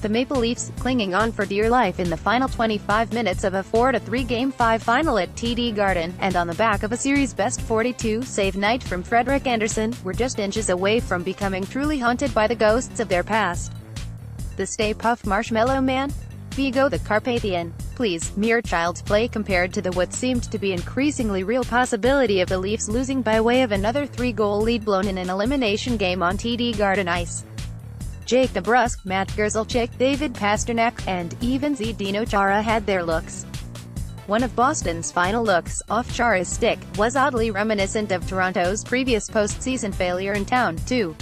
The Maple Leafs, clinging on for dear life in the final 25 minutes of a 4-3 Game 5 final at TD Garden, and on the back of a series-best 42-save night from Frederik Andersen, were just inches away from becoming truly haunted by the ghosts of their past. The Stay-Puft Marshmallow Man? Vigo the Carpathian? Please, mere child's play compared to the what seemed to be increasingly real possibility of the Leafs losing by way of another 3-goal lead blown in an elimination game on TD Garden ice. Jake DeBrusk, Matt Grzelcyk, David Pastrnak, and even Zdeno Chara had their looks. One of Boston's final looks, off Chara's stick, was oddly reminiscent of Toronto's previous postseason failure in town, too.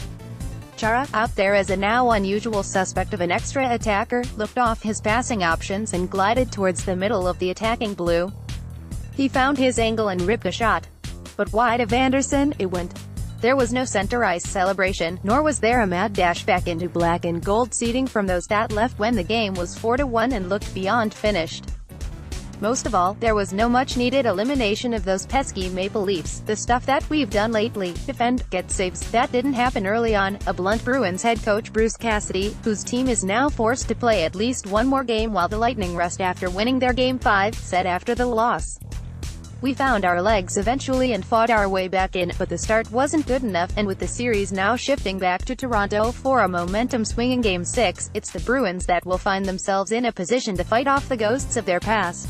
Chara, out there as a now unusual suspect of an extra attacker, looked off his passing options and glided towards the middle of the attacking blue. He found his angle and ripped a shot. But wide of Andersen, it went. There was no center ice celebration, nor was there a mad dash back into black and gold seating from those that left when the game was 4-1 and looked beyond finished. Most of all, there was no much-needed elimination of those pesky Maple Leafs, the stuff that we've done lately, defend, get saves. That didn't happen early on, a blunt Bruins head coach Bruce Cassidy, whose team is now forced to play at least one more game while the Lightning rest after winning their Game 5, said after the loss. We found our legs eventually and fought our way back in, but the start wasn't good enough, and with the series now shifting back to Toronto for a momentum-swinging Game 6, it's the Bruins that will find themselves in a position to fight off the ghosts of their past.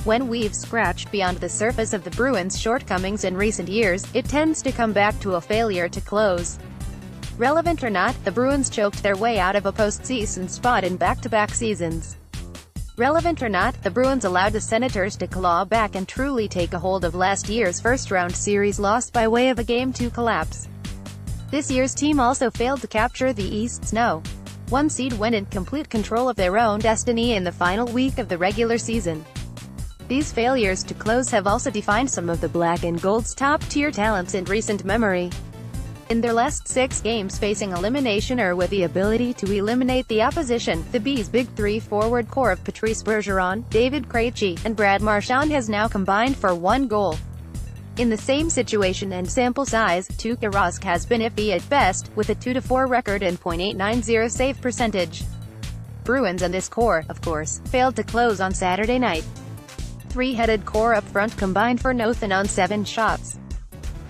When we've scratched beyond the surface of the Bruins' shortcomings in recent years, it tends to come back to a failure to close. Relevant or not, the Bruins choked their way out of a postseason spot in back-to-back seasons. Relevant or not, the Bruins allowed the Senators to claw back and truly take a hold of last year's first-round series loss by way of a Game 2 collapse. This year's team also failed to capture the East's No.1 seed when in complete control of their own destiny in the final week of the regular season. These failures to close have also defined some of the Black and Gold's top-tier talents in recent memory. In their last 6 games facing elimination or with the ability to eliminate the opposition, the Bees' big three forward core of Patrice Bergeron, David Krejci, and Brad Marchand has now combined for 1 goal. In the same situation and sample size, Tuukka Rask has been iffy at best, with a 2-4 record and .890 save percentage. Bruins and this core, of course, failed to close on Saturday night. Three-headed core up front combined for nothing on 7 shots.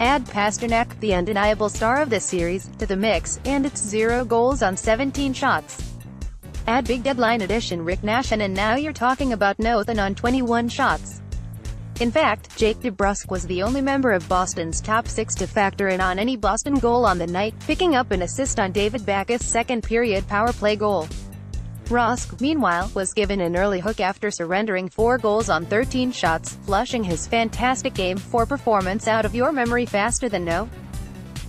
Add Pastrnak, the undeniable star of this series, to the mix, and it's 0 goals on 17 shots. Add big deadline addition Rick Nash and now you're talking about nothing on 21 shots. In fact, Jake DeBrusk was the only member of Boston's top 6 to factor in on any Boston goal on the night, picking up an assist on David Backes' second-period power play goal. Rask, meanwhile, was given an early hook after surrendering 4 goals on 13 shots, flushing his fantastic Game 4 performance out of your memory faster than no.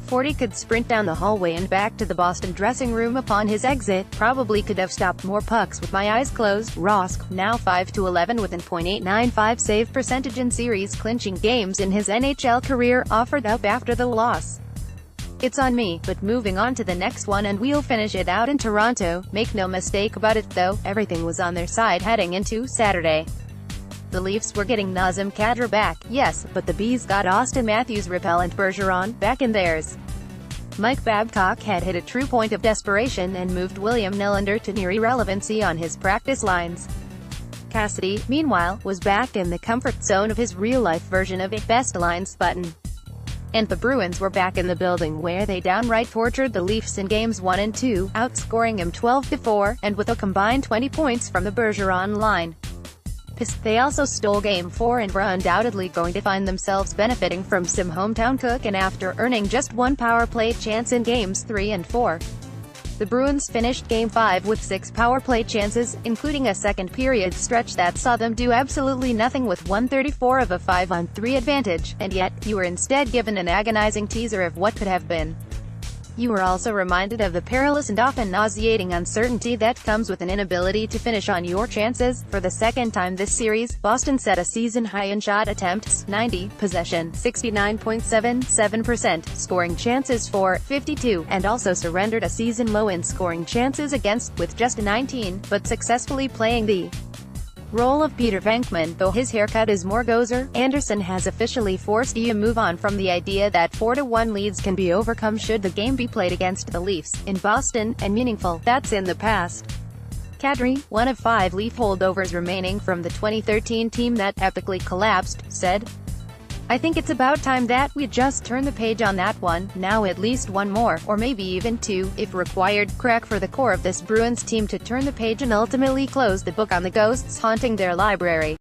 40 could sprint down the hallway and back to the Boston dressing room upon his exit, probably could have stopped more pucks with my eyes closed. Rask, now 5-11 with an .895 save percentage in series-clinching games in his NHL career, offered up after the loss. It's on me, but moving on to the next one and we'll finish it out in Toronto. Make no mistake about it though, everything was on their side heading into Saturday. The Leafs were getting Nazem Kadri back, yes, but the Bees got Austin Matthews' repellent Bergeron back in theirs. Mike Babcock had hit a true point of desperation and moved William Nylander to near irrelevancy on his practice lines. Cassidy, meanwhile, was back in the comfort zone of his real-life version of it best lines button. And the Bruins were back in the building where they downright tortured the Leafs in Games 1 and 2, outscoring them 12-4, and with a combined 20 points from the Bergeron line. They also stole Game 4 and were undoubtedly going to find themselves benefiting from some hometown cooking after earning just 1 power play chance in Games 3 and 4. The Bruins finished Game 5 with 6 power play chances, including a second-period stretch that saw them do absolutely nothing with 134 of a 5-on-3 advantage, and yet, you were instead given an agonizing teaser of what could have been. You were also reminded of the perilous and often nauseating uncertainty that comes with an inability to finish on your chances. For the second time this series, Boston set a season-high in shot attempts, 90, possession, 69.77%, scoring chances for, 52, and also surrendered a season-low in scoring chances against, with just 19, but successfully playing the role of Peter Venkman. Though his haircut is more Gozer, Andersen has officially forced you to move on from the idea that 4-1 leads can be overcome should the game be played against the Leafs, in Boston, and meaningful. That's in the past. Kadri, one of 5 Leaf holdovers remaining from the 2013 team that epically collapsed, said, "I think it's about time that we just turn the page on that one, now at least one more, or maybe even 2, if required, crack for the core of this Bruins team to turn the page and ultimately close the book on the ghosts haunting their library."